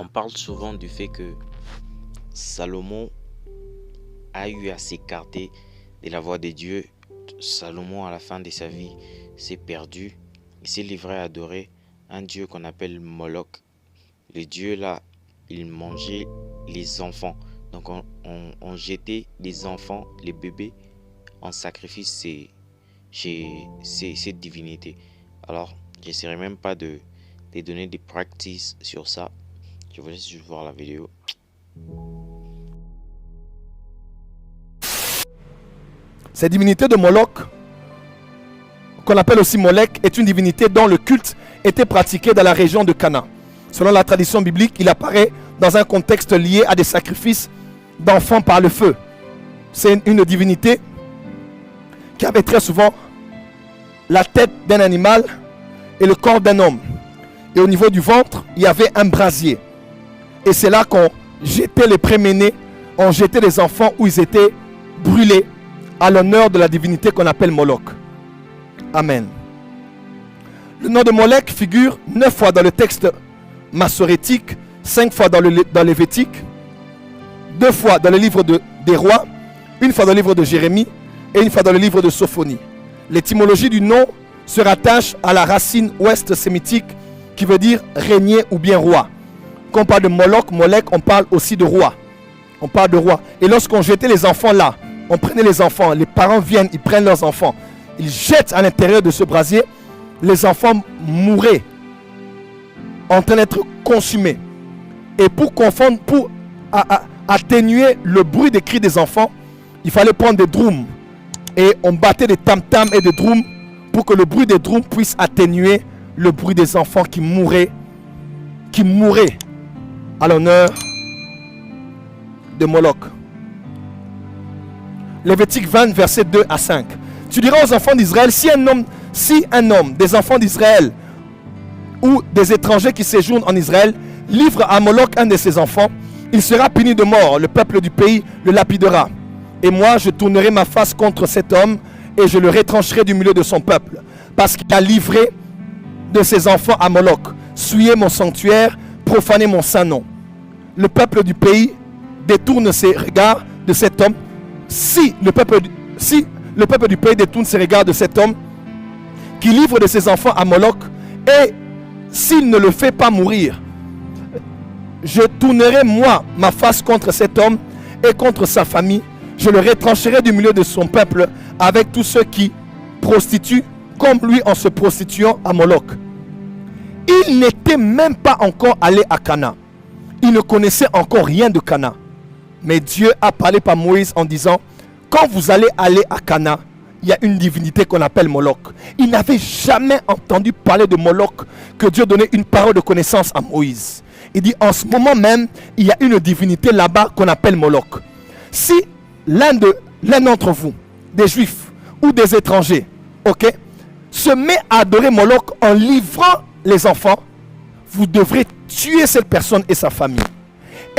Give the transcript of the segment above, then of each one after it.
On parle souvent du fait que Salomon a eu à s'écarter de la voie de Dieu. Salomon, à la fin de sa vie, s'est perdu. Il s'est livré à adorer un dieu qu'on appelle Moloch. Le dieu là, il mangeait les enfants. Donc on jetait les enfants, les bébés, en sacrifice chez cette divinité. Alors, j'essaierai même pas de donner des practices sur ça. Je vous laisse juste voir la vidéo. Cette divinité de Moloch, qu'on appelle aussi Molech, est une divinité dont le culte était pratiqué dans la région de Cana. Selon la tradition biblique, il apparaît dans un contexte lié à des sacrifices d'enfants par le feu. C'est une divinité qui avait très souvent la tête d'un animal et le corps d'un homme. Et au niveau du ventre, il y avait un brasier. Et c'est là qu'on jetait les préménés, on jetait les enfants où ils étaient brûlés à l'honneur de la divinité qu'on appelle Moloch. Amen. Le nom de Molech figure 9 fois dans le texte massorétique, 5 fois dans Lévitique, 2 fois dans le livre des rois, 1 fois dans le livre de Jérémie et 1 fois dans le livre de Sophonie. L'étymologie du nom se rattache à la racine ouest-sémitique qui veut dire régner ou bien roi. Quand on parle de Moloch, Molech, on parle aussi de roi. On parle de roi. Et lorsqu'on jetait les enfants là, on prenait les enfants, les parents viennent, ils prennent leurs enfants, ils jettent à l'intérieur de ce brasier, les enfants mouraient en train d'être consumés. Et pour atténuer le bruit des cris des enfants, il fallait prendre des drums. Et on battait des tam-tams et des drums pour que le bruit des drums puisse atténuer le bruit des enfants qui mouraient à l'honneur de Moloch. Lévitique 20, versets 2 à 5. Tu diras aux enfants d'Israël, si un homme, des enfants d'Israël ou des étrangers qui séjournent en Israël, livre à Moloch un de ses enfants, il sera puni de mort. Le peuple du pays le lapidera. Et moi, je tournerai ma face contre cet homme et je le retrancherai du milieu de son peuple, parce qu'il a livré de ses enfants à Moloch, souillé mon sanctuaire, profané mon saint nom. Le peuple du pays détourne ses regards de cet homme. Si le peuple du pays détourne ses regards de cet homme qui livre de ses enfants à Moloch, et s'il ne le fait pas mourir, je tournerai moi ma face contre cet homme et contre sa famille. Je le retrancherai du milieu de son peuple avec tous ceux qui prostituent comme lui en se prostituant à Moloch. Il n'était même pas encore allé à Cana. Il ne connaissait encore rien de Cana. Mais Dieu a parlé par Moïse en disant, quand vous allez aller à Cana, il y a une divinité qu'on appelle Moloch. Il n'avait jamais entendu parler de Moloch, que Dieu donnait une parole de connaissance à Moïse. Il dit, en ce moment même, il y a une divinité là-bas qu'on appelle Moloch. Si l'un d'entre vous, des juifs ou des étrangers, se met à adorer Moloch en livrant les enfants, vous devrez tuer cette personne et sa famille.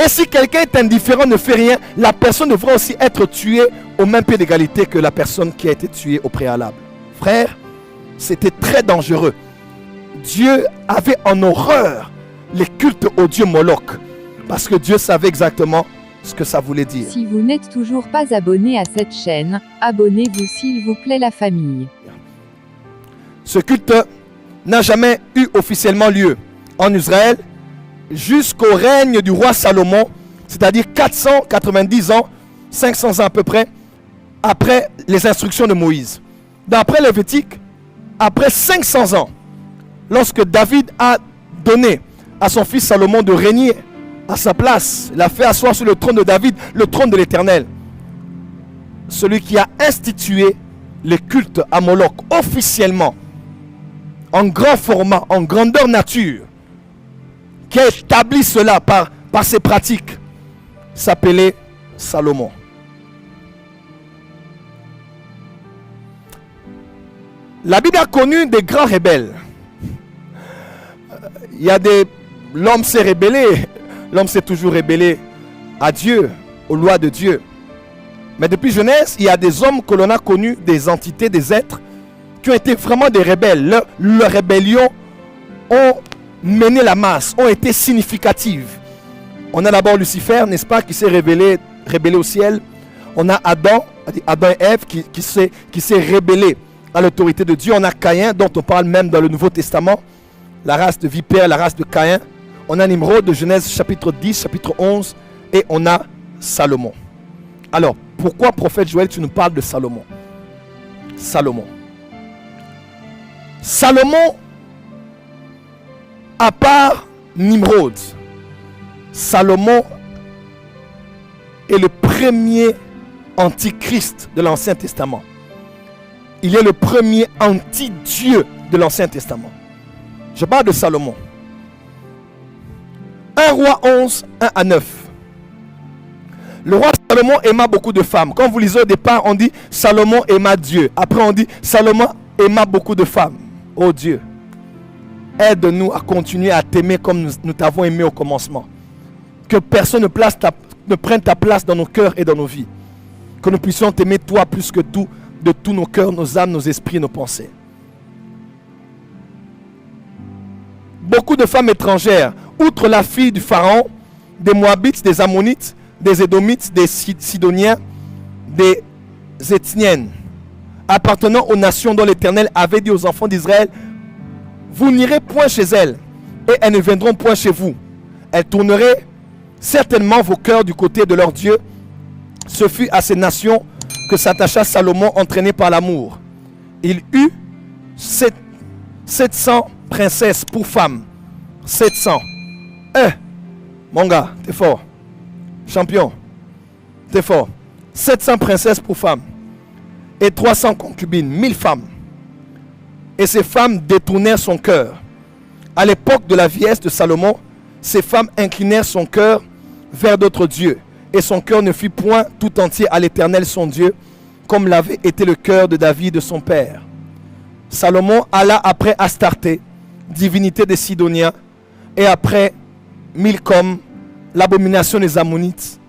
Et si quelqu'un est indifférent, ne fait rien, la personne devra aussi être tuée au même pied d'égalité que la personne qui a été tuée au préalable. Frère, c'était très dangereux. Dieu avait en horreur les cultes au dieu Moloch, parce que Dieu savait exactement ce que ça voulait dire. Si vous n'êtes toujours pas abonné à cette chaîne, abonnez-vous s'il vous plaît la famille. Ce culte n'a jamais eu officiellement lieu en Israël jusqu'au règne du roi Salomon, c'est-à-dire 490 ans, 500 ans à peu près, après les instructions de Moïse. D'après Lévitique, après 500 ans, lorsque David a donné à son fils Salomon de régner à sa place, il a fait asseoir sur le trône de David, le trône de l'Éternel, celui qui a institué le culte à Moloch officiellement, en grand format, en grandeur nature, qui a établi cela par ses pratiques, s'appelait Salomon. La Bible a connu des grands rebelles. L'homme s'est rébellé. L'homme s'est toujours rébellé à Dieu, aux lois de Dieu. Mais depuis Genèse, il y a des hommes que l'on a connus, des entités, des êtres, qui ont été vraiment des rebelles. Leurs rébellions ont mené la masse, ont été significatives. On a d'abord Lucifer, n'est-ce pas, qui s'est rébellé au ciel. On a Adam et Ève qui s'est rébellé à l'autorité de Dieu. On a Caïn, dont on parle même dans le Nouveau Testament, la race de vipère, la race de Caïn. On a Nimrod de Genèse chapitre 10, chapitre 11, et on a Salomon. Alors, pourquoi, prophète Joël, tu nous parles de Salomon? Salomon, à part Nimrod, Salomon est le premier antichrist de l'Ancien Testament. Il est le premier anti-Dieu de l'Ancien Testament. Je parle de Salomon. 1 Roi 11, 1 à 9. Le roi Salomon aima beaucoup de femmes. Quand vous lisez au départ, on dit Salomon aima Dieu. Après, on dit Salomon aima beaucoup de femmes. Oh Dieu, aide-nous à continuer à t'aimer comme nous t'avons aimé au commencement. Que personne ne prenne ta place dans nos cœurs et dans nos vies. Que nous puissions t'aimer toi plus que tout, de tous nos cœurs, nos âmes, nos esprits, nos pensées. Beaucoup de femmes étrangères, outre la fille du Pharaon, des Moabites, des Ammonites, des Édomites, des Sidoniens, des Ethniennes, appartenant aux nations dont l'Éternel avait dit aux enfants d'Israël, vous n'irez point chez elles, et elles ne viendront point chez vous. Elles tourneraient certainement vos cœurs du côté de leur Dieu. Ce fut à ces nations que s'attacha Salomon, entraîné par l'amour. Il eut 700 princesses pour femmes. 700. Mon gars, t'es fort. Champion, t'es fort. 700 princesses pour femmes. Et 300 concubines, 1000 femmes. Et ces femmes détournèrent son cœur. À l'époque de la vieillesse de Salomon, ces femmes inclinèrent son cœur vers d'autres dieux. Et son cœur ne fut point tout entier à l'Éternel son Dieu, comme l'avait été le cœur de David de son père. Salomon alla après Astarté, divinité des Sidoniens, et après Milcom, l'abomination des Ammonites.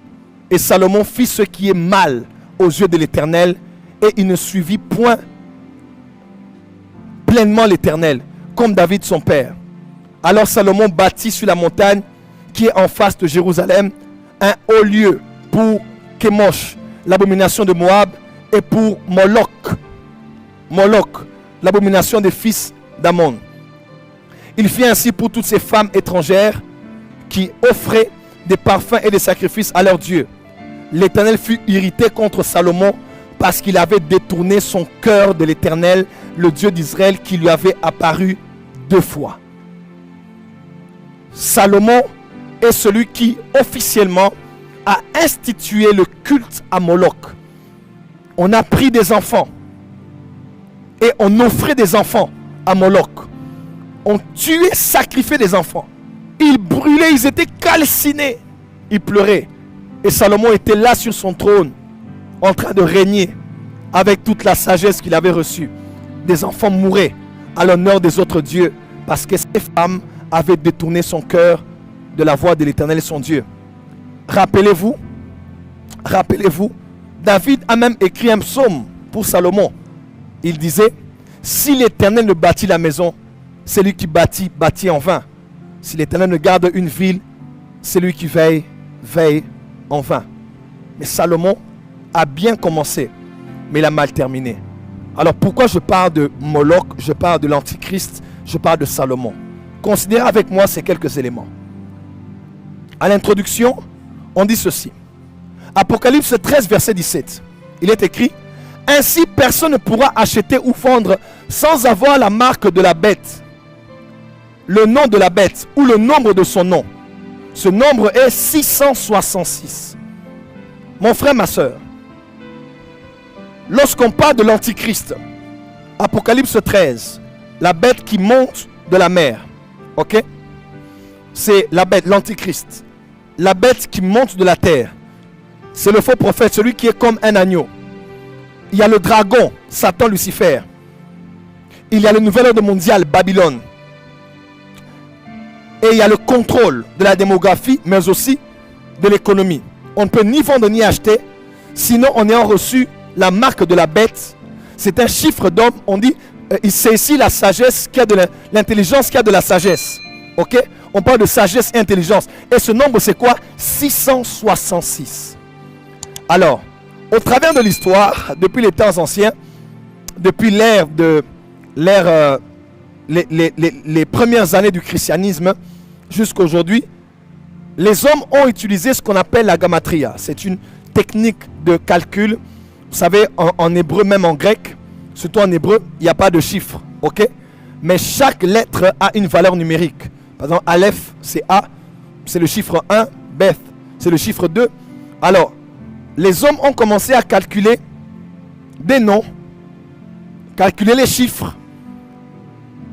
Et Salomon fit ce qui est mal aux yeux de l'Éternel, et il ne suivit point pleinement l'Éternel, comme David son père. Alors Salomon bâtit sur la montagne qui est en face de Jérusalem un haut lieu pour Kémosh, l'abomination de Moab, et pour Moloch, l'abomination des fils d'Ammon. Il fit ainsi pour toutes ces femmes étrangères qui offraient des parfums et des sacrifices à leur Dieu. L'Éternel fut irrité contre Salomon parce qu'il avait détourné son cœur de l'Éternel, le Dieu d'Israël, qui lui avait apparu 2 fois. Salomon est celui qui officiellement a institué le culte à Moloch. On a pris des enfants et on offrait des enfants à Moloch. On tuait, sacrifiait des enfants. Ils brûlaient, ils étaient calcinés. Ils pleuraient. Et Salomon était là sur son trône, en train de régner avec toute la sagesse qu'il avait reçue. Des enfants mouraient à l'honneur des autres dieux parce que ces femmes avaient détourné son cœur de la voix de l'Éternel son Dieu. Rappelez-vous, David a même écrit un psaume pour Salomon. Il disait, si l'Éternel ne bâtit la maison, c'est lui qui bâtit en vain. Si l'Éternel ne garde une ville, c'est lui qui veille en vain. Mais Salomon a bien commencé, mais il a mal terminé. Alors pourquoi je parle de Moloch, je parle de l'Antichrist, je parle de Salomon? Considérez avec moi ces quelques éléments. À l'introduction, on dit ceci. Apocalypse 13, verset 17. Il est écrit, ainsi personne ne pourra acheter ou vendre sans avoir la marque de la bête, le nom de la bête ou le nombre de son nom. Ce nombre est 666. Mon frère, ma soeur, lorsqu'on parle de l'Antichrist, Apocalypse 13, la bête qui monte de la mer, ok? C'est la bête, l'Antichrist. La bête qui monte de la terre. C'est le faux prophète, celui qui est comme un agneau. Il y a le dragon, Satan, Lucifer. Il y a le nouvel ordre mondial, Babylone. Et il y a le contrôle de la démographie, mais aussi de l'économie. On ne peut ni vendre ni acheter, sinon en ayant reçu la marque de la bête. C'est un chiffre d'homme. On dit, c'est ici la sagesse qui a de l'intelligence, qui a de la sagesse. Ok? On parle de sagesse et intelligence. Et ce nombre, c'est quoi? 666. Alors, au travers de l'histoire, depuis les temps anciens, depuis les premières années du christianisme jusqu'à aujourd'hui, les hommes ont utilisé ce qu'on appelle la gamatria. C'est une technique de calcul. Vous savez, en hébreu, même en grec, surtout en hébreu, il n'y a pas de chiffre. Ok? Mais chaque lettre a une valeur numérique. Par exemple, Aleph, c'est A, c'est le chiffre 1. Beth, c'est le chiffre 2. Alors, les hommes ont commencé à calculer des noms, calculer les chiffres.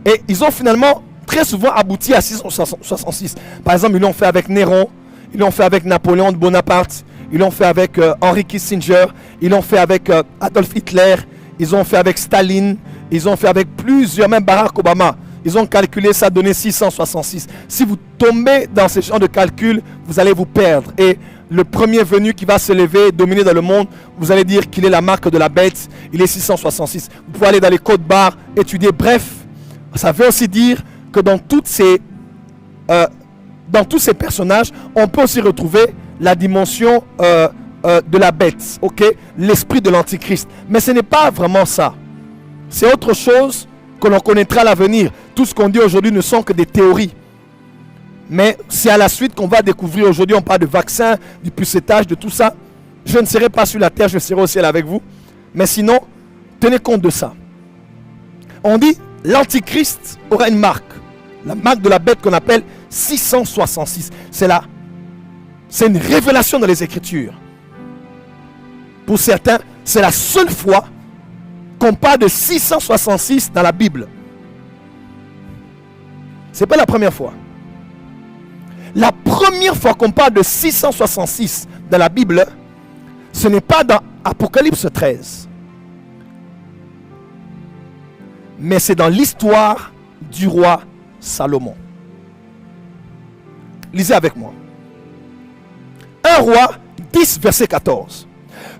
Et ils ont finalement très souvent abouti à 666. Par exemple, ils l'ont fait avec Néron, ils l'ont fait avec Napoléon Bonaparte, ils l'ont fait avec Henry Kissinger, ils l'ont fait avec Adolf Hitler, ils ont fait avec Staline, ils ont fait avec plusieurs, même Barack Obama. Ils ont calculé, ça a donné 666. Si vous tombez dans ce genre de calcul, vous allez vous perdre. Et le premier venu qui va se lever, dominer dans le monde, vous allez dire qu'il est la marque de la bête, il est 666. Vous pouvez aller dans les codes barres, étudier. Bref, ça veut aussi dire que dans tous ces personnages, on peut aussi retrouver la dimension de la bête, ok, l'esprit de l'antichrist. Mais ce n'est pas vraiment ça. C'est autre chose que l'on connaîtra à l'avenir. Tout ce qu'on dit aujourd'hui ne sont que des théories. Mais c'est à la suite qu'on va découvrir. Aujourd'hui, on parle de vaccins, du pucetage, de tout ça. Je ne serai pas sur la terre, je serai au ciel avec vous. Mais sinon, tenez compte de ça. On dit, l'antichrist aura une marque. La marque de la bête qu'on appelle 666. C'est une révélation dans les Écritures. Pour certains, c'est la seule fois qu'on parle de 666 dans la Bible. Ce n'est pas la première fois. La première fois qu'on parle de 666 dans la Bible, ce n'est pas dans Apocalypse 13. Mais c'est dans l'histoire du roi Salomon. Lisez avec moi. 1 Roi 10, verset 14.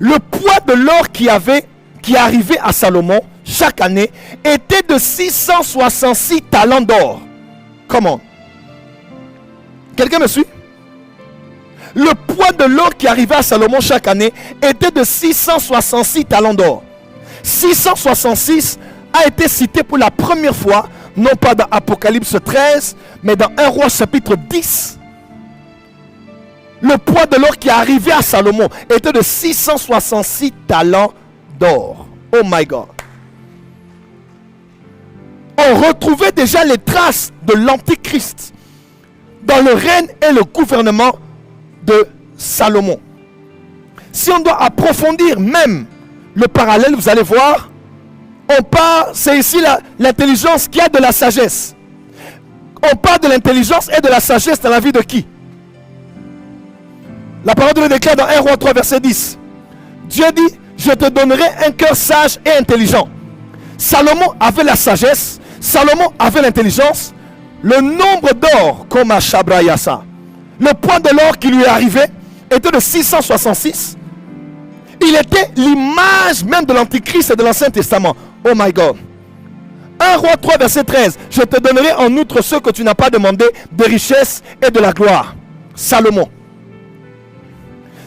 Le poids de l'or qui arrivait à Salomon chaque année était de 666 talents d'or. Comment? Quelqu'un me suit? Le poids de l'or qui arrivait à Salomon chaque année était de 666 talents d'or. 666 a été cité pour la première fois, non pas dans Apocalypse 13, mais dans 1 Roi chapitre 10. Le poids de l'or qui arrivait à Salomon était de 666 talents d'or. Oh my God. On retrouvait déjà les traces de l'Antichrist dans le règne et le gouvernement de Salomon. Si on doit approfondir même le parallèle, vous allez voir, c'est ici l'intelligence qui a de la sagesse. On parle de l'intelligence et de la sagesse dans la vie de qui? La parole de Dieu déclare dans 1 Roi 3, verset 10. Dieu dit, je te donnerai un cœur sage et intelligent. Salomon avait la sagesse, Salomon avait l'intelligence. Le nombre d'or, comme à Shabrayasa, le poids de l'or qui lui arrivait était de 666. Il était l'image même de l'Antichrist et de l'Ancien Testament. Oh my God. 1 Roi 3, verset 13. Je te donnerai en outre ce que tu n'as pas demandé, de richesse et de la gloire. Salomon.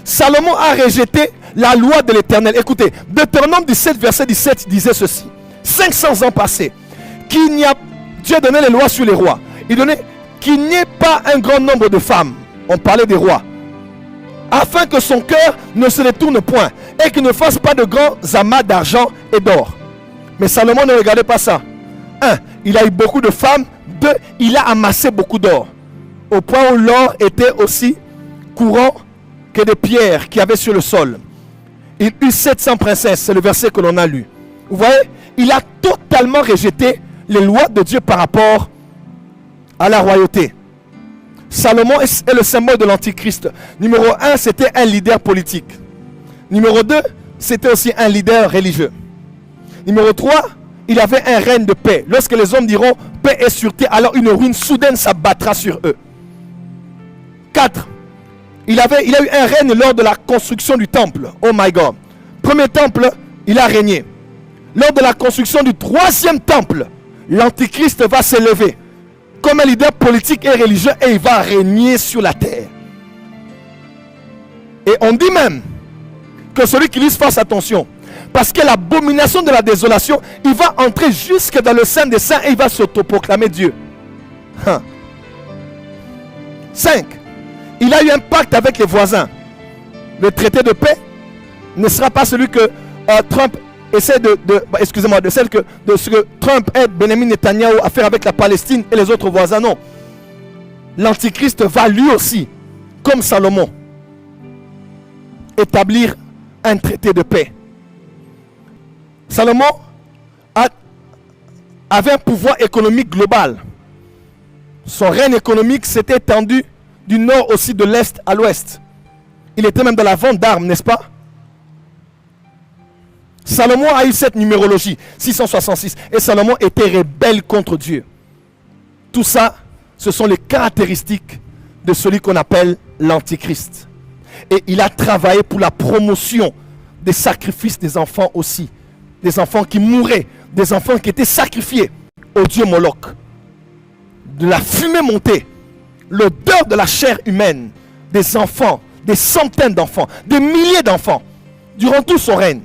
Salomon a rejeté la loi de l'Éternel. Écoutez, Deutéronome 17, verset 17 disait ceci. 500 ans passés, Dieu donnait les lois sur les rois. Il donnait qu'il n'y ait pas un grand nombre de femmes. On parlait des rois. Afin que son cœur ne se détourne point et qu'il ne fasse pas de grands amas d'argent et d'or. Mais Salomon ne regardait pas ça. 1. Il a eu beaucoup de femmes. 2. Il a amassé beaucoup d'or. Au point où l'or était aussi courant que des pierres qu'il y avait sur le sol. Il eut 700 princesses. C'est le verset que l'on a lu. Vous voyez, il a totalement rejeté les lois de Dieu par rapport à la royauté. Salomon est le symbole de l'Antichrist. Numéro 1, c'était un leader politique. Numéro 2, c'était aussi un leader religieux. Numéro 3, il avait un règne de paix. Lorsque les hommes diront paix et sûreté, alors une ruine soudaine s'abattra sur eux. 4, il a eu un règne lors de la construction du temple. Oh my God. Premier temple, il a régné. Lors de la construction du 3e temple, l'Antichrist va s'élever. comme un leader politique et religieux et il va régner sur la terre. Et on dit même que celui qui lui fasse attention, parce que l'abomination de la désolation, il va entrer jusque dans le sein des saints et il va s'autoproclamer Dieu. 5. Il a eu un pacte avec les voisins. Le traité de paix ne sera pas celui que Trump essaie de ce que Trump aide Benjamin Netanyahu à faire avec la Palestine et les autres voisins. Non. L'Antichrist va lui aussi, comme Salomon, établir un traité de paix. Salomon avait un pouvoir économique global. Son règne économique s'était étendu du nord aussi de l'est à l'ouest. Il était même dans la vente d'armes, n'est-ce pas? Salomon a eu cette numérologie, 666. Et Salomon était rebelle contre Dieu. Tout ça, ce sont les caractéristiques de celui qu'on appelle l'Antichrist. Et il a travaillé pour la promotion des sacrifices des enfants aussi. Des enfants qui mouraient, des enfants qui étaient sacrifiés au dieu Moloch. De la fumée montée, l'odeur de la chair humaine, des enfants, des centaines d'enfants, des milliers d'enfants, durant tout son règne,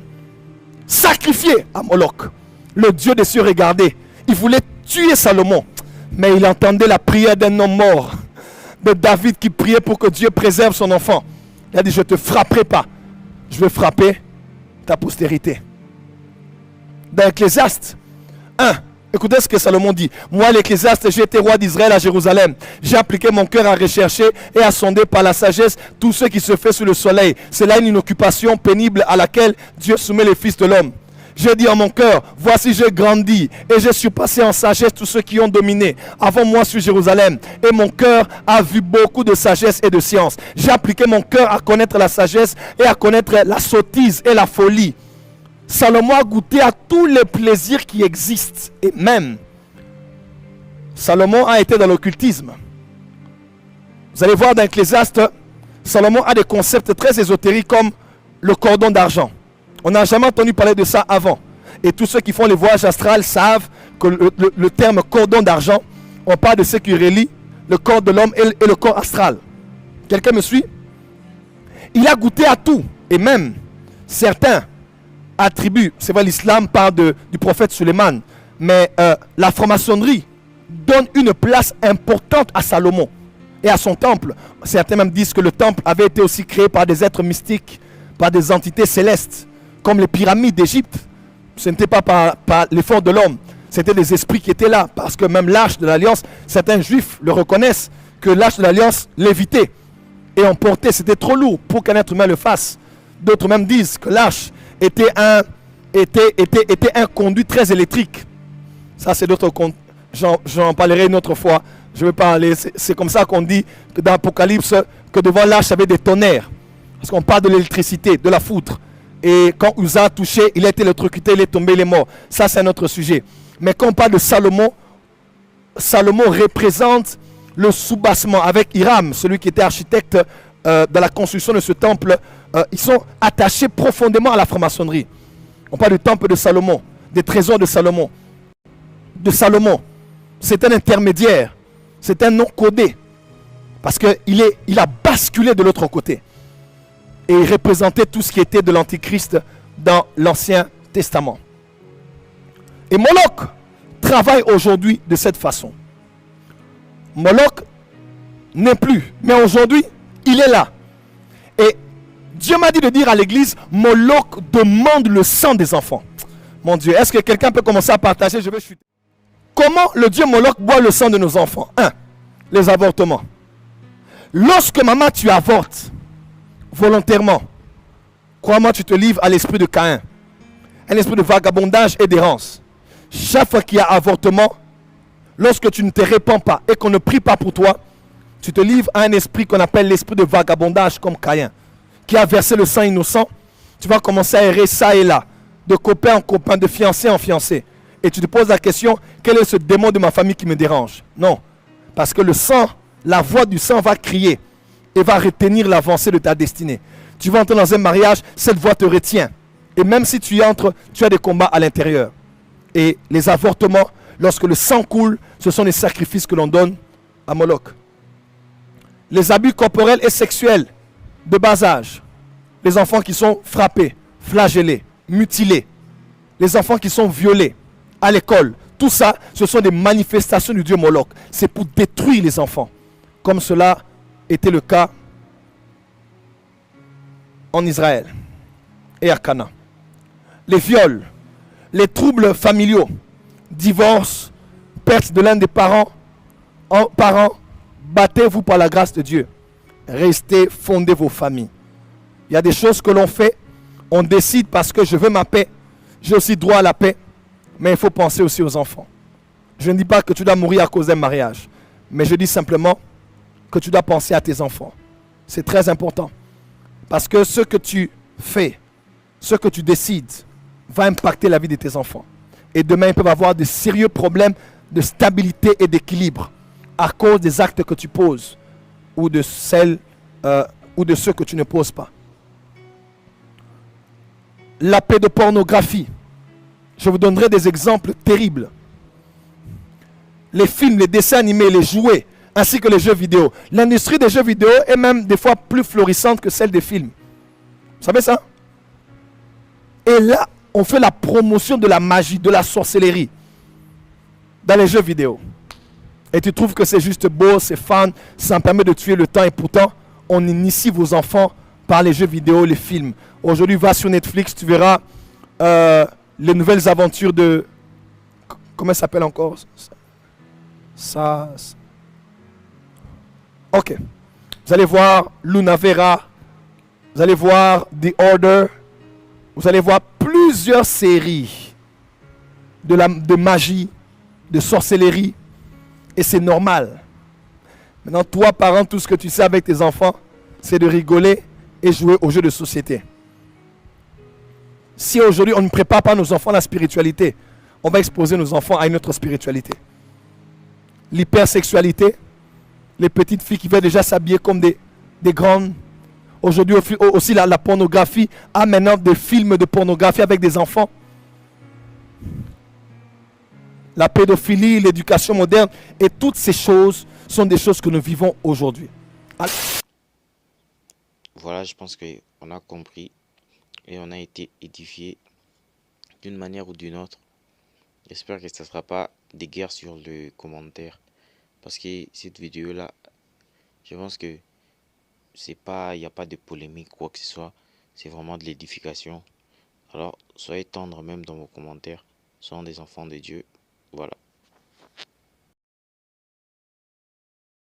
sacrifiés à Moloch. Le dieu des cieux regardait. Il voulait tuer Salomon, mais il entendait la prière d'un homme mort, de David qui priait pour que Dieu préserve son enfant. Il a dit, je ne te frapperai pas, je vais frapper ta postérité. Dans Ecclésiaste 1, écoutez ce que Salomon dit. Moi, l'Ecclésiaste, j'ai été roi d'Israël à Jérusalem. J'ai appliqué mon cœur à rechercher et à sonder par la sagesse tout ce qui se fait sous le soleil. C'est là une occupation pénible à laquelle Dieu soumet les fils de l'homme. J'ai dit en mon cœur, voici j'ai grandi et j'ai surpassé en sagesse tous ceux qui ont dominé avant moi sur Jérusalem. Et mon cœur a vu beaucoup de sagesse et de science. J'ai appliqué mon cœur à connaître la sagesse et à connaître la sottise et la folie. Salomon a goûté à tous les plaisirs qui existent. Et même, Salomon a été dans l'occultisme. Vous allez voir dans Ecclésiaste, Salomon a des concepts très ésotériques comme le cordon d'argent. On n'a jamais entendu parler de ça avant. Et tous ceux qui font les voyages astrales savent que le terme cordon d'argent, on parle de ce qui relie le corps de l'homme et le corps astral. Quelqu'un me suit? Il a goûté à tout. Et même, certains attribuent, c'est vrai, l'islam parle du prophète Suleiman, mais la franc-maçonnerie donne une place importante à Salomon et à son temple. Certains même disent que le temple avait été aussi créé par des êtres mystiques, par des entités célestes, comme les pyramides d'Égypte. Ce n'était pas par l'effort de l'homme, c'était des esprits qui étaient là, parce que même l'arche de l'alliance, certains juifs le reconnaissent, que l'arche de l'alliance lévitait et emportait, c'était trop lourd pour qu'un être humain le fasse. D'autres même disent que l'arche était un conduit très électrique. Ça c'est d'autres contes, j'en parlerai une autre fois. Je vais parler, c'est comme ça qu'on dit que dans l'Apocalypse, que devant l'arche il y avait des tonnerres. Parce qu'on parle de l'électricité, de la foudre. Et quand Uza a touché, il a été électrocuté, il est tombé, il est mort. Ça c'est un autre sujet. Mais quand on parle de Salomon, Salomon représente le soubassement avec Hiram, celui qui était architecte dans la construction de ce temple. Ils sont attachés profondément à la franc-maçonnerie. On parle du temple de Salomon, des trésors de Salomon. De Salomon. C'est un intermédiaire. C'est un nom codé. Parce qu'il a basculé de l'autre côté. Et il représentait tout ce qui était de l'Antichrist dans l'Ancien Testament. Et Moloch travaille aujourd'hui de cette façon. Moloch n'est plus, mais aujourd'hui, il est là. Et Dieu m'a dit de dire à l'église, Moloch demande le sang des enfants. Mon Dieu, est-ce que quelqu'un peut commencer à partager? Je vais chuter. Comment le Dieu Moloch boit le sang de nos enfants? 1. Les avortements. Lorsque maman tu avortes volontairement, crois-moi, tu te livres à l'esprit de Caïn. Un esprit de vagabondage et d'errance. Chaque fois qu'il y a avortement, lorsque tu ne te répands pas et qu'on ne prie pas pour toi, tu te livres à un esprit qu'on appelle l'esprit de vagabondage comme Caïn, qui a versé le sang innocent. Tu vas commencer à errer ça et là, de copain en copain, de fiancé en fiancé. Et tu te poses la question, quel est ce démon de ma famille qui me dérange? Non, parce que le sang, la voix du sang va crier et va retenir l'avancée de ta destinée. Tu vas entrer dans un mariage, cette voix te retient. Et même si tu y entres, tu as des combats à l'intérieur. Et les avortements, Lorsque le sang coule, ce sont les sacrifices que l'on donne à Moloch. Les abus corporels et sexuels de bas âge. Les enfants qui sont frappés, flagellés, mutilés. Les enfants qui sont violés à l'école. Tout ça, ce sont des manifestations du dieu Moloch. C'est pour détruire les enfants. Comme cela était le cas en Israël et à Cana. Les viols, les troubles familiaux, divorce, perte de l'un des parents, battez-vous par la grâce de Dieu. Restez, fondez vos familles. Il y a des choses que l'on fait, on décide parce que je veux ma paix. J'ai aussi droit à la paix, mais il faut penser aussi aux enfants. Je ne dis pas que tu dois mourir à cause d'un mariage, mais je dis simplement que tu dois penser à tes enfants. C'est très important. Parce que ce que tu fais, ce que tu décides, va impacter la vie de tes enfants. Et demain, ils peuvent avoir de sérieux problèmes de stabilité et d'équilibre à cause des actes que tu poses ou de ceux que tu ne poses pas. La pédopornographie. Je vous donnerai des exemples terribles. Les films, les dessins animés, les jouets, ainsi que les jeux vidéo. L'industrie des jeux vidéo est même des fois plus florissante que celle des films. Vous savez ça? Et là, on fait la promotion de la magie, de la sorcellerie dans les jeux vidéo. Et tu trouves que c'est juste beau, c'est fun, ça me permet de tuer le temps. Et pourtant, on initie vos enfants par les jeux vidéo, les films. Aujourd'hui, va sur Netflix, tu verras les nouvelles aventures de... Comment ça s'appelle encore? Ça... Ok. Vous allez voir Luna Vera. Vous allez voir The Order. Vous allez voir plusieurs séries de magie, de sorcellerie. Et c'est normal. Maintenant, toi, parent, tout ce que tu sais avec tes enfants, c'est de rigoler et jouer aux jeux de société. Si aujourd'hui, on ne prépare pas nos enfants à la spiritualité, on va exposer nos enfants à une autre spiritualité. L'hypersexualité, les petites filles qui veulent déjà s'habiller comme des grandes. Aujourd'hui aussi la pornographie a maintenant des films de pornographie avec des enfants. La pédophilie, l'éducation moderne et toutes ces choses sont des choses que nous vivons aujourd'hui. Voilà, je pense qu'on a compris et on a été édifié d'une manière ou d'une autre. J'espère que ce ne sera pas des guerres sur le commentaire. Parce que cette vidéo-là, je pense que il n'y a pas de polémique, quoi que ce soit. C'est vraiment de l'édification. Alors, soyez tendres même dans vos commentaires. Soyons des enfants de Dieu. Voilà.